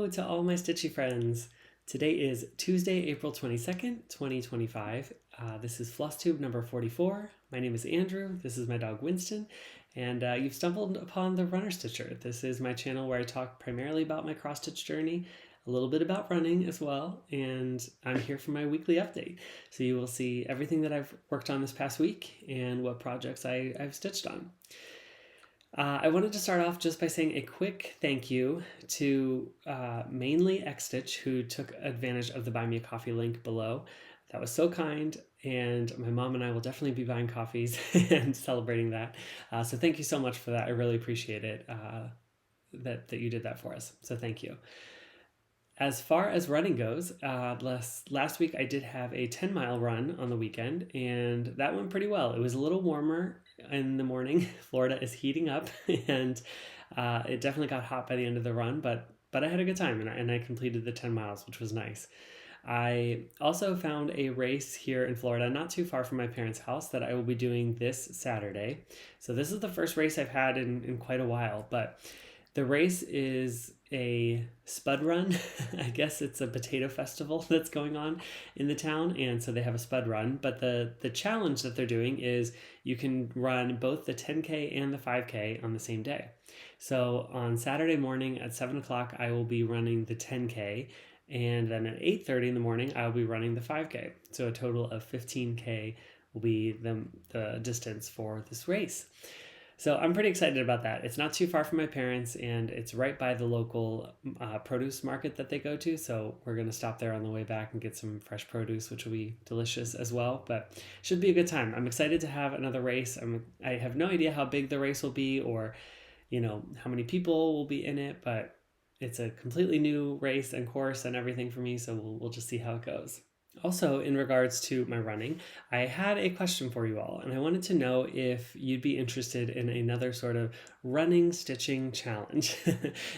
Hello to all my stitchy friends. Today is Tuesday, April 22nd, 2025. This is Flosstube number 44. My name is Andrew. This is my dog Winston, and you've stumbled upon the Runner Stitcher. This is my channel where I talk primarily about my cross-stitch journey, a little bit about running as well, and I'm here for my weekly update. So you will see everything that I've worked on this past week and what projects I've stitched on. I wanted to start off just by saying a quick thank you to mainly Xstitch, who took advantage of the Buy Me a Coffee link below. That was so kind, and my mom and I will definitely be buying coffees and celebrating that. So thank you so much for that. I really appreciate it that you did that for us. So thank you. As far as running goes, last week I did have a 10-mile run on the weekend, and that went pretty well. It was a little warmer in the morning. Florida is heating up, and it definitely got hot by the end of the run, but I had a good time, and I completed the 10 miles, which was nice. I also found a race here in Florida, not too far from my parents' house, that I will be doing this Saturday. So this is the first race I've had in quite a while, but the race is a spud run. I guess it's a potato festival that's going on in the town, and so they have a spud run. But the challenge that they're doing is you can run both the 10K and the 5K on the same day. So on Saturday morning at 7 o'clock, I will be running the 10K, and then at 8:30 in the morning, I'll be running the 5K. So a total of 15K will be the distance for this race. So I'm pretty excited about that. It's not too far from my parents, and it's right by the local produce market that they go to. So we're going to stop there on the way back and get some fresh produce, which will be delicious as well. But should be a good time. I'm excited to have another race. I have no idea how big the race will be, or how many people will be in it, but it's a completely new race and course and everything for me. So we'll just see how it goes. Also, in regards to my running, I had a question for you all, and I wanted to know if you'd be interested in another sort of running stitching challenge.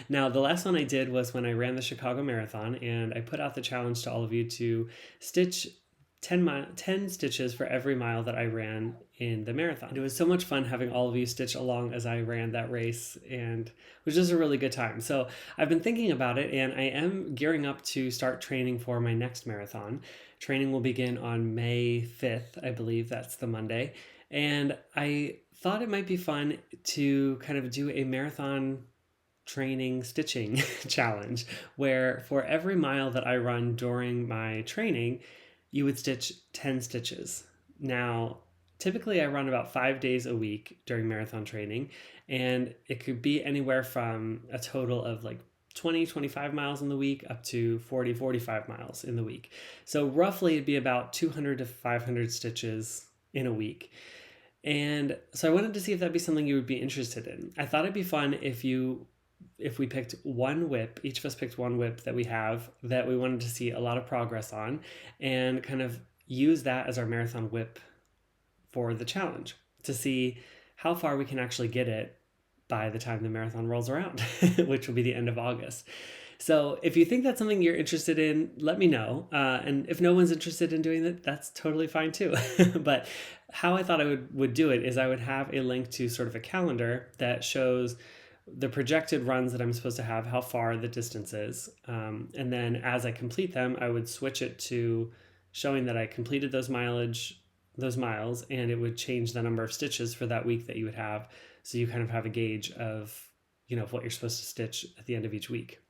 Now, the last one I did was when I ran the Chicago Marathon, and I put out the challenge to all of you to stitch 10 stitches for every mile that I ran in the marathon. It was so much fun having all of you stitch along as I ran that race, and it was just a really good time. So I've been thinking about it, and I am gearing up to start training for my next marathon. Training will begin on May 5th, I believe that's the Monday, and I thought it might be fun to kind of do a marathon training stitching challenge, where for every mile that I run during my training, you would stitch 10 stitches. Now, typically I run about 5 days a week during marathon training, and it could be anywhere from a total of like 25 miles in the week up to 45 miles in the week. So roughly it'd be about 200 to 500 stitches in a week. And so I wanted to see if that'd be something you would be interested in. I thought it'd be fun if we picked one WIP, each of us picked one WIP that we have that we wanted to see a lot of progress on, and kind of use that as our marathon WIP for the challenge to see how far we can actually get it by the time the marathon rolls around, which will be the end of August. So if you think that's something you're interested in, let me know. And if no one's interested in doing that, that's totally fine too. But how I thought I would do it is I would have a link to sort of a calendar that shows the projected runs that I'm supposed to have, how far the distance is. And then as I complete them, I would switch it to showing that I completed those miles, and it would change the number of stitches for that week that you would have. So you kind of have a gauge of, what you're supposed to stitch at the end of each week.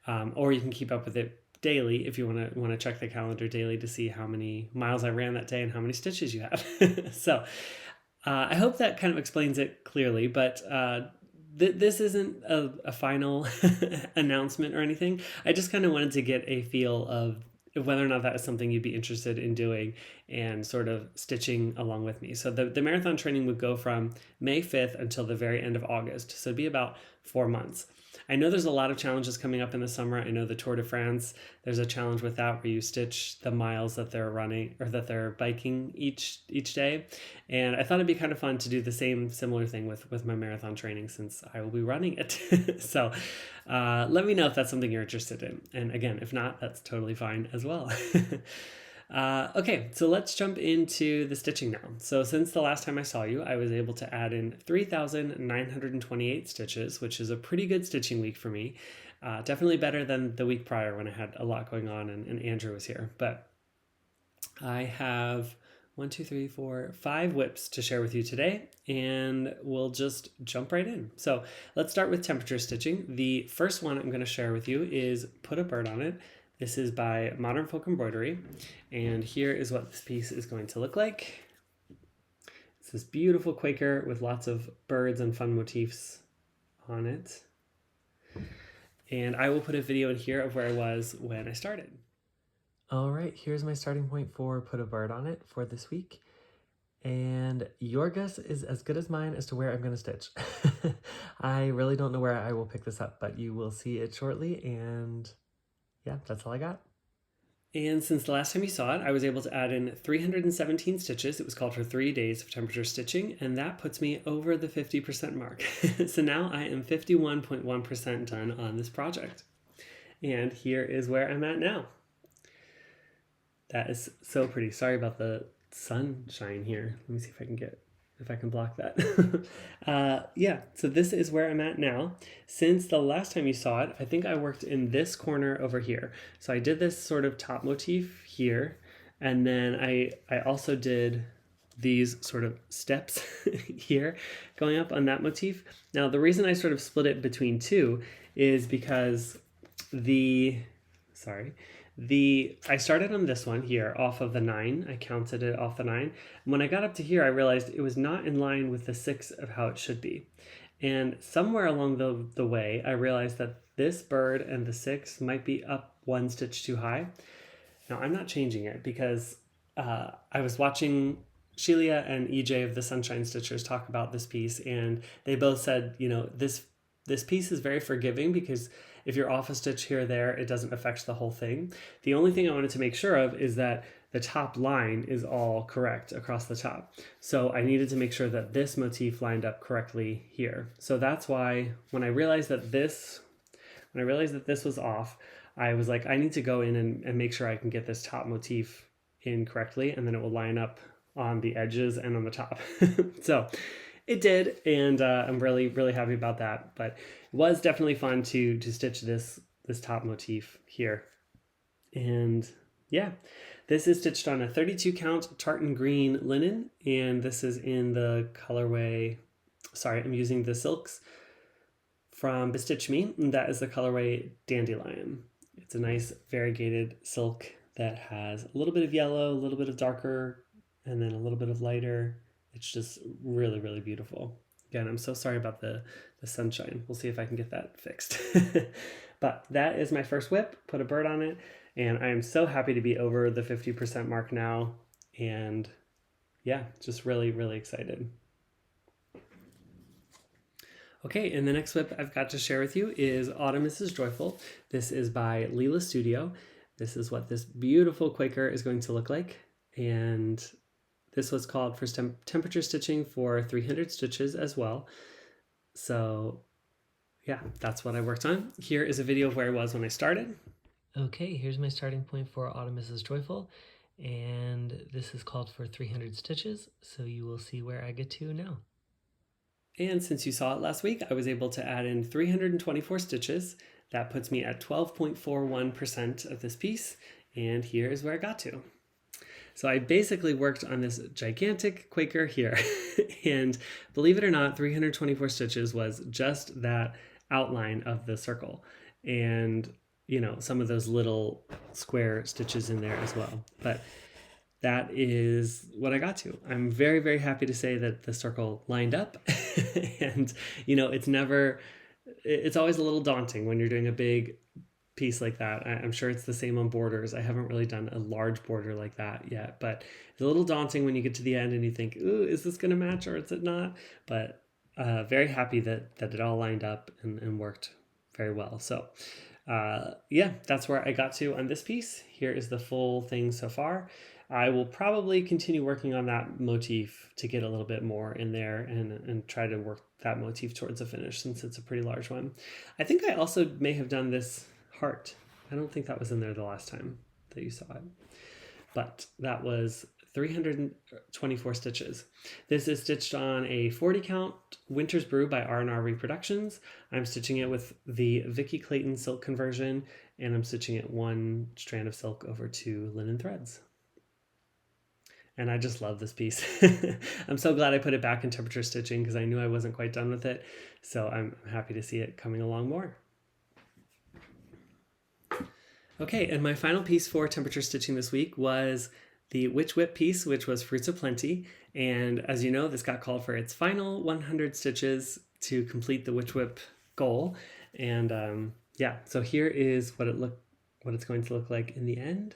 Or you can keep up with it daily if you want to check the calendar daily to see how many miles I ran that day and how many stitches you have. So I hope that kind of explains it clearly, but this isn't a final announcement or anything. I just kind of wanted to get a feel of whether or not that is something you'd be interested in doing and sort of stitching along with me. So the marathon training would go from May 5th until the very end of August. So it'd be about 4 months. I know there's a lot of challenges coming up in the summer. I know the Tour de France, there's a challenge with that where you stitch the miles that they're running or that they're biking each day. And I thought it'd be kind of fun to do the similar thing with my marathon training, since I will be running it. So let me know if that's something you're interested in. And again, if not, that's totally fine as well. Okay, so let's jump into the stitching now. So since the last time I saw you, I was able to add in 3,928 stitches, which is a pretty good stitching week for me. Definitely better than the week prior when I had a lot going on and Andrew was here. But I have 1, 2, 3, 4, 5 WIPs to share with you today, and we'll just jump right in. So let's start with temperature stitching. The first one I'm going to share with you is Put a Bird on It. This is by Modern Folk Embroidery, and here is what this piece is going to look like. It's this beautiful Quaker with lots of birds and fun motifs on it. And I will put a video in here of where I was when I started. All right, here's my starting point for Put a Bird on It for this week. And your guess is as good as mine as to where I'm going to stitch. I really don't know where I will pick this up, but you will see it shortly. And yeah, that's all I got. And since the last time you saw it, I was able to add in 317 stitches. It was called for 3 days of temperature stitching, and that puts me over the 50% mark. So now I am 51.1% done on this project. And here is where I'm at now. That is so pretty. Sorry about the sunshine here. Let me see if I can block that. Yeah, so this is where I'm at now. Since the last time you saw it, I think I worked in this corner over here. So I did this sort of top motif here, and then I also did these sort of steps here going up on that motif. Now, the reason I sort of split it between two is because I started on this one here off of the 9. I counted it off the 9. And when I got up to here, I realized it was not in line with the 6 of how it should be. And somewhere along the way, I realized that this bird and the 6 might be up 1 stitch too high. Now, I'm not changing it because I was watching Sheila and EJ of the Sunshine Stitchers talk about this piece, and they both said, you know, this piece is very forgiving because if you're off a stitch here or there, it doesn't affect the whole thing. The only thing I wanted to make sure of is that the top line is all correct across the top. So I needed to make sure that this motif lined up correctly here. So that's why when I realized that this was off, I was like, I need to go in and make sure I can get this top motif in correctly, and then it will line up on the edges and on the top. So it did, and I'm really, really happy about that. But it was definitely fun to stitch this top motif here. And yeah, this is stitched on a 32 count tartan green linen, and this is in the colorway, I'm using the silks from Bestitch Me, and that is the colorway Dandelion. It's a nice variegated silk that has a little bit of yellow, a little bit of darker, and then a little bit of lighter. It's just really, really beautiful. Again, I'm so sorry about the sunshine. We'll see if I can get that fixed. But that is my first WIP, Put a Bird on It, and I am so happy to be over the 50% mark now, and yeah, just really, really excited. Okay, and the next WIP I've got to share with you is Autumn is Joyful. This is by Lila Studio. This is what this beautiful Quaker is going to look like, and this was called for temperature stitching for 300 stitches as well. So yeah, that's what I worked on. Here is a video of where I was when I started. Okay, here's my starting point for Autumn is Joyful, and this is called for 300 stitches, so you will see where I get to now. And since you saw it last week, I was able to add in 324 stitches. That puts me at 12.41% of this piece, and here is where I got to. So I basically worked on this gigantic Quaker here, and believe it or not, 324 stitches was just that outline of the circle, and you know, some of those little square stitches in there as well. But that is what I got to. I'm very, very happy to say that the circle lined up, and you know, it's always a little daunting when you're doing a big piece like that. I'm sure it's the same on borders. I haven't really done a large border like that yet, but it's a little daunting when you get to the end and you think, ooh, is this going to match or is it not? But very happy that it all lined up and worked very well. So yeah, that's where I got to on this piece. Here is the full thing so far. I will probably continue working on that motif to get a little bit more in there and try to work that motif towards a finish since it's a pretty large one. I think I also may have done this heart. I don't think that was in there the last time that you saw it. but that was 324 stitches. This is stitched on a 40 count Winter's Brew by R&R Reproductions. I'm stitching it with the Vicky Clayton silk conversion, and I'm stitching it one strand of silk over 2 linen threads. And I just love this piece. I'm so glad I put it back in temperature stitching because I knew I wasn't quite done with it. So I'm happy to see it coming along more. Okay, and my final piece for temperature stitching this week was the WIP piece, which was Fruits of Plenty. And as you know, this got called for its final 100 stitches to complete the WIP goal. And yeah, so here is what it's going to look like in the end.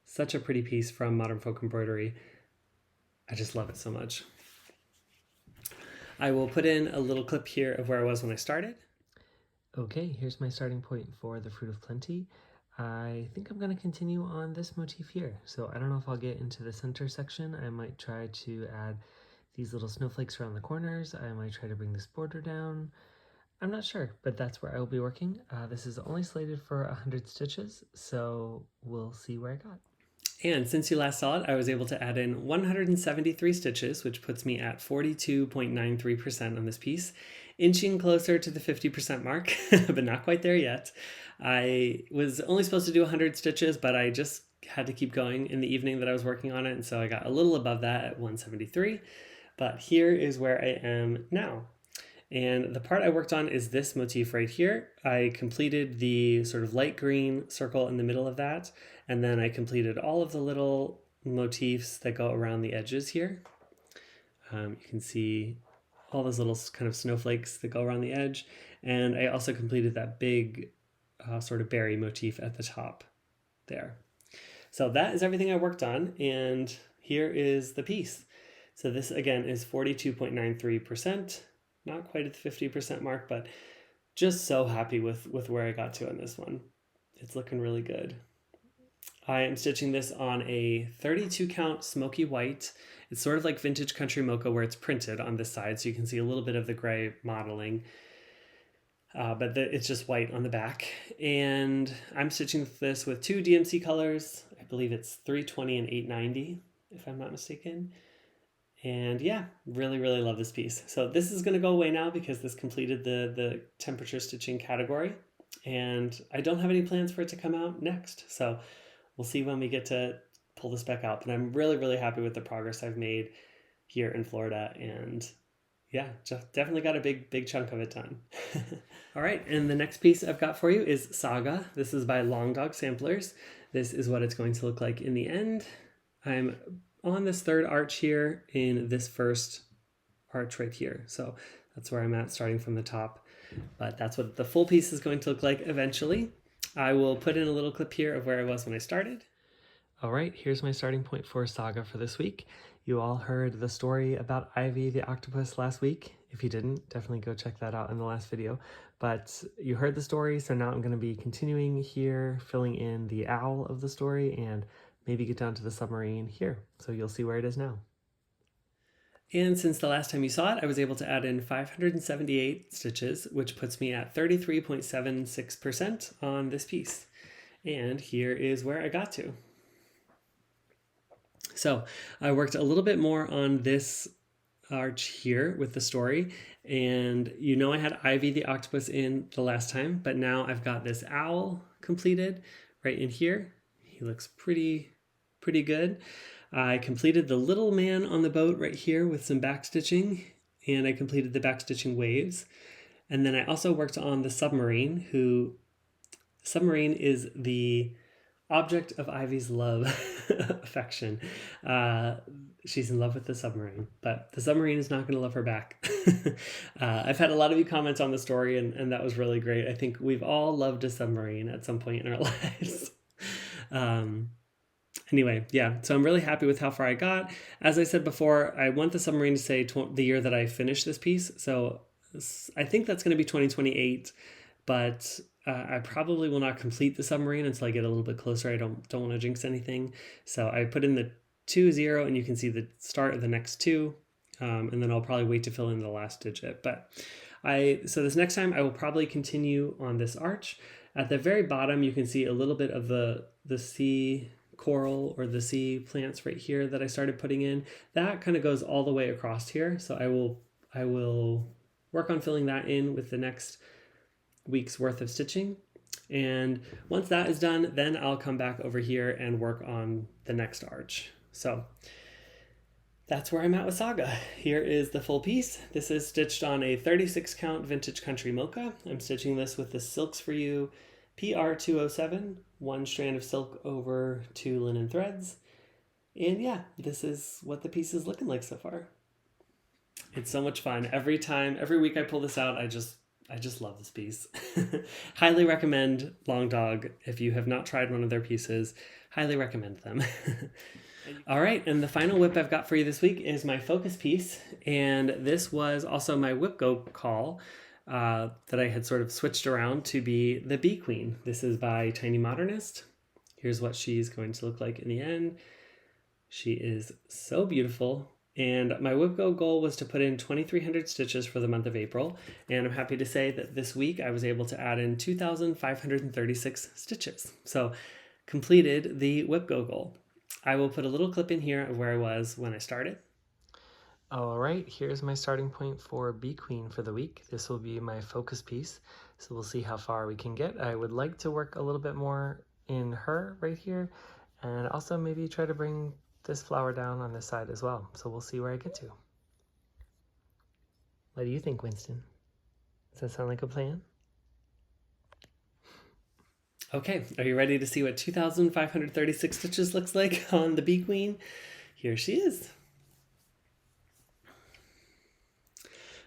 Such a pretty piece from Modern Folk Embroidery. I just love it so much. I will put in a little clip here of where I was when I started. Okay, here's my starting point for the Fruit of Plenty. I think I'm going to continue on this motif here. So I don't know if I'll get into the center section. I might try to add these little snowflakes around the corners. I might try to bring this border down. I'm not sure, but that's where I will be working. This is only slated for 100 stitches, so we'll see where I got. And since you last saw it, I was able to add in 173 stitches, which puts me at 42.93% on this piece, inching closer to the 50% mark, but not quite there yet. I was only supposed to do 100 stitches, but I just had to keep going in the evening that I was working on it, and so I got a little above that at 173. But here is where I am now. And the part I worked on is this motif right here. I completed the sort of light green circle in the middle of that, and then I completed all of the little motifs that go around the edges here. You can see all those little kind of snowflakes that go around the edge, and I also completed that big sort of berry motif at the top there. So that is everything I worked on, and here is the piece. So this again is 42.93%. Not quite at the 50% mark, but just so happy with where I got to on this one. It's looking really good. I am stitching this on a 32 count smoky white. It's sort of like vintage country mocha where it's printed on this side, so you can see a little bit of the gray modeling, but it's just white on the back. And I'm stitching this with 2 DMC colors. I believe it's 320 and 890, if I'm not mistaken. And yeah, really, really love this piece. So this is going to go away now because this completed the temperature stitching category. And I don't have any plans for it to come out next. So we'll see when we get to pull this back out. But I'm really, really happy with the progress I've made here in Florida. And yeah, just definitely got a big chunk of it done. All right, and the next piece I've got for you is Saga. This is by Long Dog Samplers. This is what it's going to look like in the end. I'm on this third arch here in this first arch right here. So that's where I'm at, starting from the top. But that's what the full piece is going to look like eventually. I will put in a little clip here of where I was when I started. All right, here's my starting point for Saga for this week. You all heard the story about Ivy the octopus last week. If you didn't, definitely go check that out in the last video. But you heard the story, so now I'm going to be continuing here, filling in the owl of the story, and maybe get down to the submarine here. So you'll see where it is now. And since the last time you saw it, I was able to add in 578 stitches, which puts me at 33.76% on this piece. And here is where I got to. So I worked a little bit more on this arch here with the story, and you know I had Ivy the octopus in the last time, but now I've got this owl completed right in here. He looks pretty good. I completed the little man on the boat right here with some backstitching, and I completed the backstitching waves. And then I also worked on the submarine, submarine is the object of Ivy's love affection. She's in love with the submarine, but the submarine is not going to love her back. I've had a lot of you comment on the story, and that was really great. I think we've all loved a submarine at some point in our lives. Anyway, yeah, so I'm really happy with how far I got. As I said before, I want the submarine to say the year that I finish this piece. So I think that's going to be 2028, but I probably will not complete the submarine until I get a little bit closer. I don't want to jinx anything. So I put in the 2-0, and you can see the start of the next two, and then I'll probably wait to fill in the last digit. But so this next time I will probably continue on this arch. At the very bottom, you can see a little bit of the sea coral or the sea plants right here that I started putting in. That kind of goes all the way across here. So I will work on filling that in with the next week's worth of stitching. And once that is done, then I'll come back over here and work on the next arch. So that's where I'm at with Saga. Here is the full piece. This is stitched on a 36 count Vintage Country Mocha. I'm stitching this with the Silks For You PR207, 1 strand of silk over 2 linen threads. And yeah, this is what the piece is looking like so far. It's so much fun. Every week I pull this out, I just love this piece. Highly recommend Long Dog. If you have not tried one of their pieces, highly recommend them. All right, and the final WIP I've got for you this week is my focus piece. And this was also my WIP Go call that I had sort of switched around to be the Bee Queen. This is by Tiny Modernist. Here's what she's going to look like in the end. She is so beautiful. And my WIP Go goal was to put in 2,300 stitches for the month of April. And I'm happy to say that this week I was able to add in 2,536 stitches. So completed the WIP Go goal. I will put a little clip in here of where I was when I started. All right, here's my starting point for Bee Queen for the week. This will be my focus piece. So we'll see how far we can get. I would like to work a little bit more in her right here. And also maybe try to bring this flower down on this side as well. So we'll see where I get to. What do you think, Winston? Does that sound like a plan? Okay, are you ready to see what 2,536 stitches looks like on the Bee Queen? Here she is.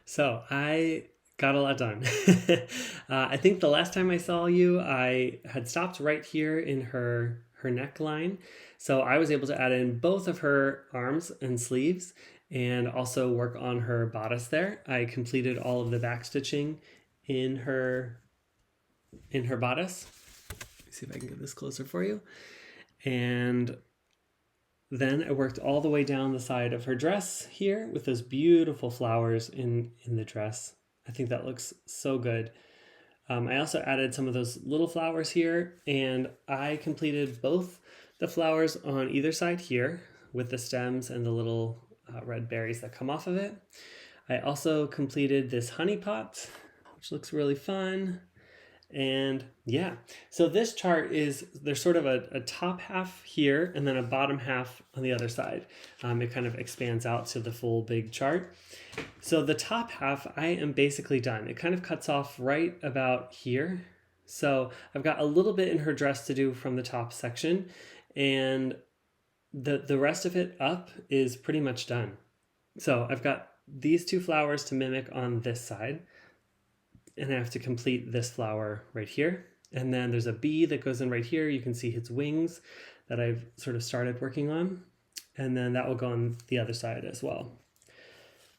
So I got a lot done. I think the last time I saw you, I had stopped right here in her neckline. So I was able to add in both of her arms and sleeves and also work on her bodice there. I completed all of the back stitching in her bodice. Let me see if I can get this closer for you. And then I worked all the way down the side of her dress here with those beautiful flowers in the dress. I think that looks so good. I also added some of those little flowers here, and I completed both the flowers on either side here with the stems and the little red berries that come off of it. I also completed this honey pot, which looks really fun. And yeah, so this chart there's sort of a top half here and then a bottom half on the other side. It kind of expands out to the full big chart. So the top half, I am basically done. It kind of cuts off right about here. So I've got a little bit in her dress to do from the top section, and the rest of it up is pretty much done. So I've got these two flowers to mimic on this side, and I have to complete this flower right here. And then there's a bee that goes in right here. You can see its wings that I've sort of started working on. And then that will go on the other side as well.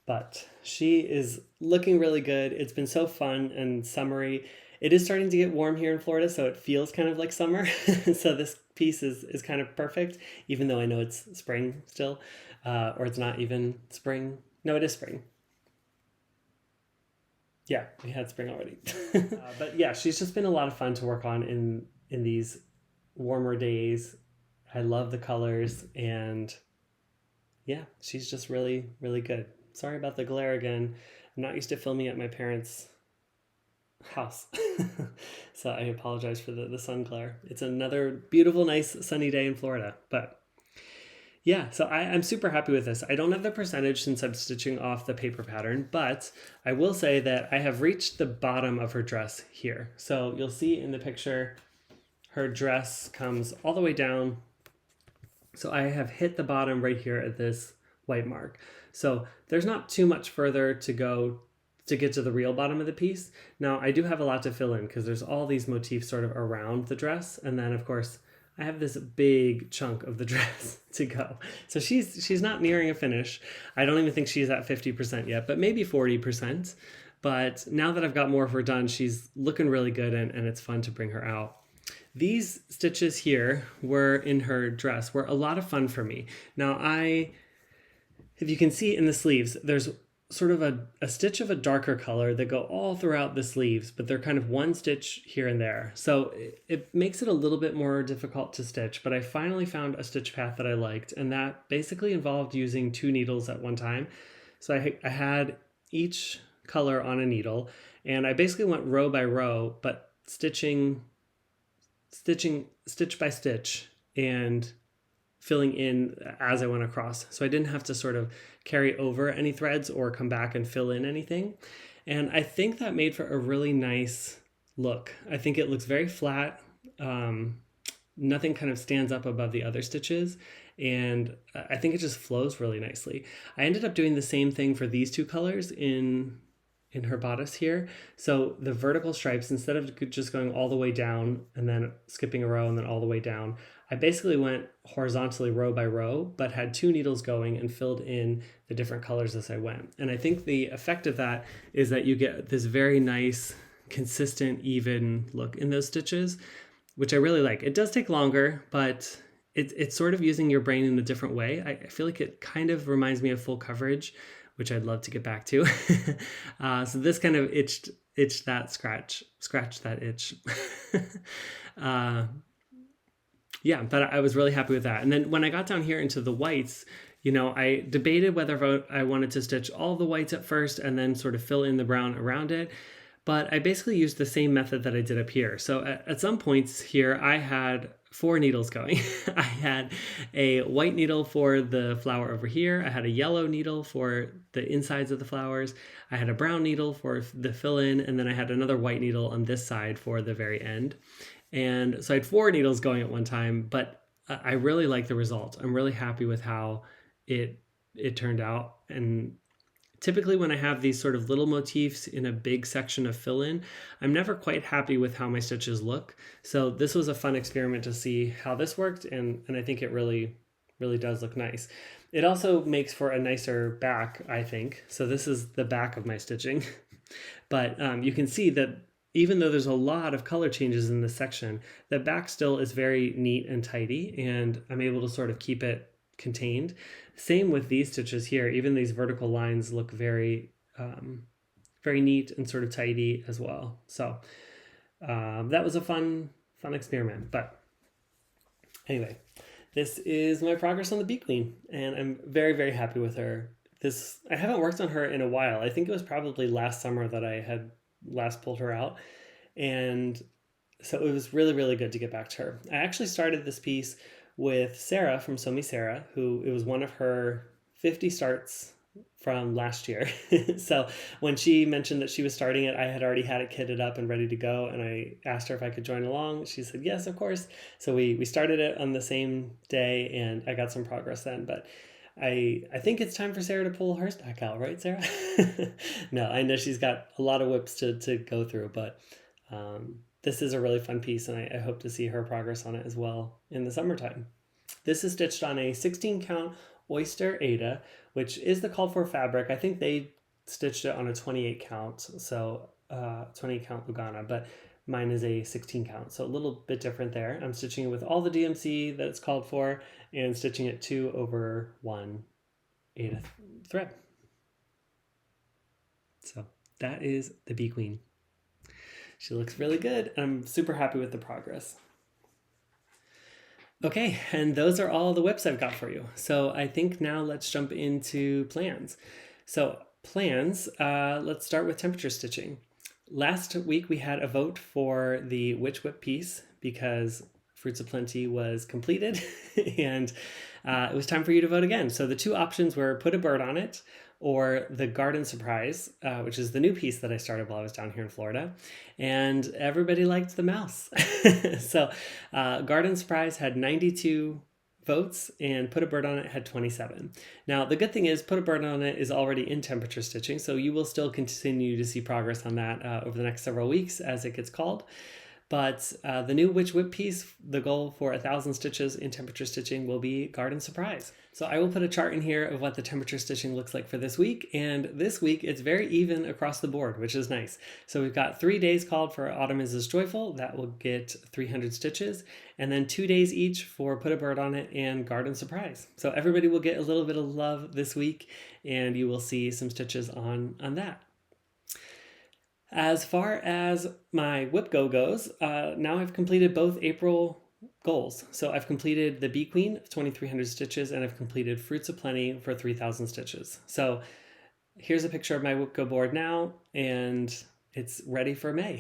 But she is looking really good. It's been so fun and summery. It is starting to get warm here in Florida, so it feels kind of like summer. So this piece is kind of perfect, even though I know it's spring still, or it's not even spring. No, it is spring. Yeah, we had spring already. But yeah, she's just been a lot of fun to work on in these warmer days. I love the colors, and yeah, she's just really, really good. Sorry about the glare again. I'm not used to filming at my parents' house. So I apologize for the sun glare. It's another beautiful, nice sunny day in Florida, but yeah, so I'm super happy with this. I don't have the percentage since I'm stitching off the paper pattern, but I will say that I have reached the bottom of her dress here. So you'll see in the picture, her dress comes all the way down. So I have hit the bottom right here at this white mark. So there's not too much further to go to get to the real bottom of the piece. Now I do have a lot to fill in because there's all these motifs sort of around the dress. And then of course, I have this big chunk of the dress to go. So she's not nearing a finish. I don't even think she's at 50% yet, but maybe 40%. But now that I've got more of her done, she's looking really good, and it's fun to bring her out. These stitches here were in her dress were a lot of fun for me. Now if you can see in the sleeves, there's sort of a stitch of a darker color that go all throughout the sleeves, but they're kind of one stitch here and there. So it makes it a little bit more difficult to stitch, but I finally found a stitch path that I liked, and that basically involved using 2 needles at one time. So I had each color on a needle, and I basically went row by row, but stitching stitch by stitch and filling in as I went across. So I didn't have to sort of carry over any threads or come back and fill in anything. And I think that made for a really nice look. I think it looks very flat. Nothing kind of stands up above the other stitches. And I think it just flows really nicely. I ended up doing the same thing for these 2 colors in her bodice here. So the vertical stripes, instead of just going all the way down and then skipping a row and then all the way down, I basically went horizontally row by row, but had 2 needles going and filled in the different colors as I went. And I think the effect of that is that you get this very nice, consistent, even look in those stitches, which I really like. It does take longer, but it's sort of using your brain in a different way. I feel like it kind of reminds me of full coverage, which I'd love to get back to. So this kind of itched that scratch that itch. Yeah, but I was really happy with that. And then when I got down here into the whites, I debated whether I wanted to stitch all the whites at first and then sort of fill in the brown around it. But I basically used the same method that I did up here. So at some points here, I had 4 needles going. I had a white needle for the flower over here. I had a yellow needle for the insides of the flowers. I had a brown needle for the fill-in, and then I had another white needle on this side for the very end. And so I had 4 needles going at one time, but I really like the result. I'm really happy with how it turned out. And typically when I have these sort of little motifs in a big section of fill-in, I'm never quite happy with how my stitches look. So this was a fun experiment to see how this worked, and I think it really, really does look nice. It also makes for a nicer back, I think. So this is the back of my stitching. But you can see that even though there's a lot of color changes in this section, the back still is very neat and tidy, and I'm able to sort of keep it contained. Same with these stitches here. Even these vertical lines look very, very neat and sort of tidy as well. So that was a fun experiment. But anyway, this is my progress on the Bee Queen, and I'm very, very happy with her. I haven't worked on her in a while. I think it was probably last summer that I had last pulled her out, and so it was really, really good to get back to her. I actually started this piece with Sarah from Sarah, who it was one of her 50 starts from last year. So when she mentioned that she was starting it, I had already had it kitted up and ready to go, and I asked her if I could join along. She said yes, of course. So we started it on the same day, and I got some progress then. But I think it's time for Sarah to pull hers back out, right, Sarah? No, I know she's got a lot of WIPs to go through, but this is a really fun piece, and I hope to see her progress on it as well in the summertime. This is stitched on a 16 count Oyster Ada, which is the called for fabric. I think they stitched it on a 28 count, so 28 count Lugana, but mine is a 16 count, so a little bit different there. I'm stitching it with all the DMC that it's called for and stitching it 2/1 Ada thread. So that is the Bee Queen. She looks really good. I'm super happy with the progress. Okay, and those are all the WIPs I've got for you. So I think now let's jump into plans. So plans, let's start with temperature stitching. Last week we had a vote for the which WIP piece because Fruits of Plenty was completed and it was time for you to vote again. So the 2 options were Put a Bird on It or the Garden Surprise, which is the new piece that I started while I was down here in Florida. And everybody liked the mouse. So Garden Surprise had 92 votes and Put a Bird on It had 27. Now, the good thing is Put a Bird on It is already in temperature stitching, so you will still continue to see progress on that over the next several weeks as it gets called. But the new Witch Whip piece, the goal for 1,000 stitches in temperature stitching will be Garden Surprise. So I will put a chart in here of what the temperature stitching looks like for this week. And this week it's very even across the board, which is nice. So we've got 3 days called for Autumn is Joyful. That will get 300 stitches. And then 2 days each for Put a Bird on It and Garden Surprise. So everybody will get a little bit of love this week, and you will see some stitches on that. As far as my WIP goes, now I've completed both April goals. So I've completed the Bee Queen of 2,300 stitches, and I've completed Fruits of Plenty for 3,000 stitches. So here's a picture of my WIP Go board now, and it's ready for May.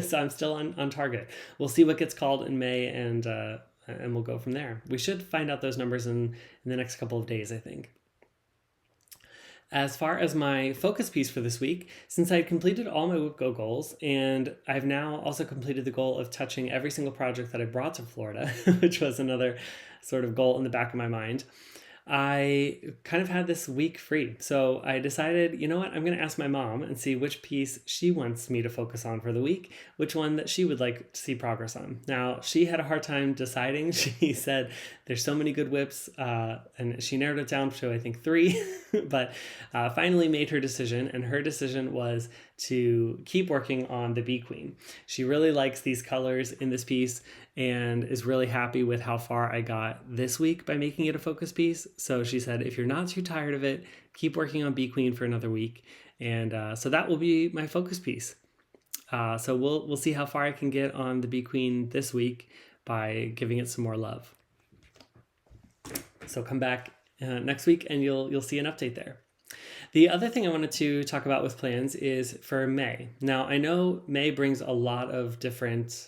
So I'm still on target. We'll see what gets called in May, and we'll go from there. We should find out those numbers in the next couple of days, I think. As far as my focus piece for this week, since I completed all my WIP Go goals, and I've now also completed the goal of touching every single project that I brought to Florida, which was another sort of goal in the back of my mind, I kind of had this week free. So I decided, you know what, I'm going to ask my mom and see which piece she wants me to focus on for the week, which one that she would like to see progress on. Now, she had a hard time deciding. She said there's so many good WIPs, and she narrowed it down to, I think, 3, but finally made her decision, and her decision was to keep working on the Bee Queen. She really likes these colors in this piece and is really happy with how far I got this week by making it a focus piece. So she said, if you're not too tired of it, keep working on Bee Queen for another week. And so that will be my focus piece. So we'll see how far I can get on the Bee Queen this week by giving it some more love. So come back next week and you'll see an update there. The other thing I wanted to talk about with plans is for May. Now, I know May brings a lot of different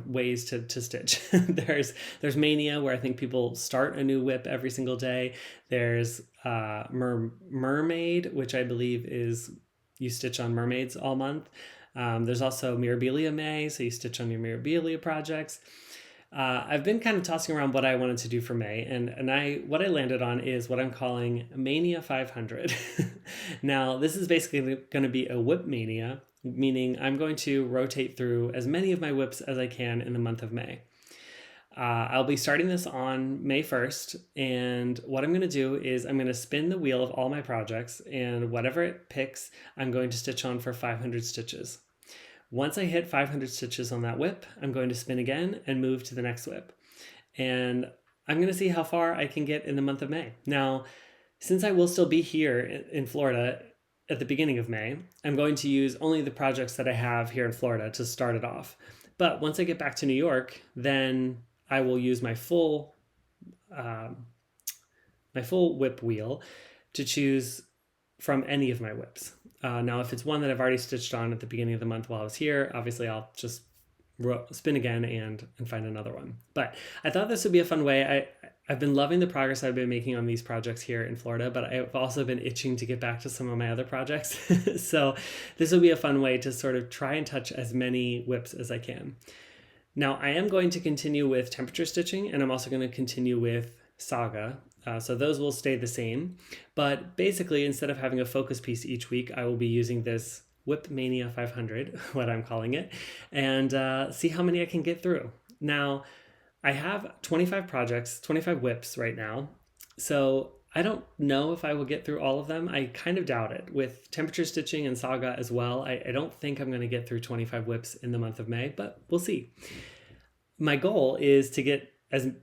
ways to stitch. There's MAYnia, where I think people start a new WIP every single day. There's Mermaid, which I believe is you stitch on mermaids all month. There's also Mirabilia May, so you stitch on your Mirabilia projects. I've been kind of tossing around what I wanted to do for May, and what I landed on is what I'm calling MAYnia 500. Now, this is basically going to be a WIP MAYnia, meaning I'm going to rotate through as many of my WIPs as I can in the month of May. I'll be starting this on May 1st, and what I'm going to do is I'm going to spin the wheel of all my projects, and whatever it picks, I'm going to stitch on for 500 stitches. Once I hit 500 stitches on that WIP, I'm going to spin again and move to the next WIP. And I'm going to see how far I can get in the month of May. Now, since I will still be here in Florida at the beginning of May, I'm going to use only the projects that I have here in Florida to start it off. But once I get back to New York, then I will use my full WIP wheel to choose from any of my WIPs. Now, if it's one that I've already stitched on at the beginning of the month while I was here, obviously I'll just spin again and find another one. But I thought this would be a fun way. I've been loving the progress I've been making on these projects here in Florida, but I've also been itching to get back to some of my other projects. So this will be a fun way to sort of try and touch as many WIPs as I can. Now, I am going to continue with temperature stitching, and I'm also going to continue with SAGA. So those will stay the same, but basically instead of having a focus piece each week, I will be using this WIP MAYnia 500, what I'm calling it, and see how many I can get through. Now, I have 25 projects, 25 WIPs right now, so I don't know if I will get through all of them. I kind of doubt it. With temperature stitching and SAGA as well, I don't think I'm going to get through 25 WIPs in the month of May, but we'll see. My goal is to get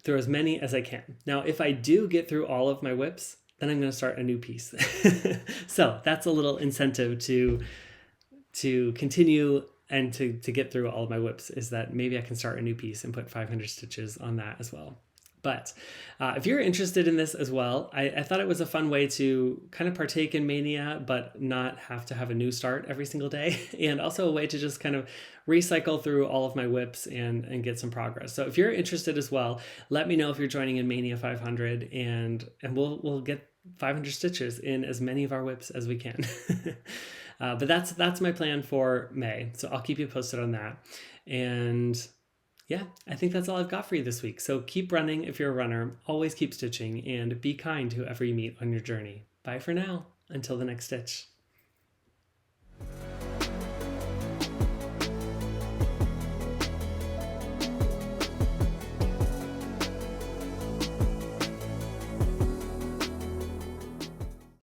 through as many as I can. Now, if I do get through all of my WIPs, then I'm going to start a new piece. So that's a little incentive to continue and to get through all of my WIPs, is that maybe I can start a new piece and put 500 stitches on that as well. But if you're interested in this as well, I thought it was a fun way to kind of partake in MAYnia, but not have to have a new start every single day. And also a way to just kind of recycle through all of my WIPs and get some progress. So if you're interested as well, let me know if you're joining in MAYnia 500, and we'll get 500 stitches in as many of our WIPs as we can. But that's my plan for May. So I'll keep you posted on that. And yeah, I think that's all I've got for you this week. So keep running if you're a runner, always keep stitching, and be kind to whoever you meet on your journey. Bye for now, until the next stitch.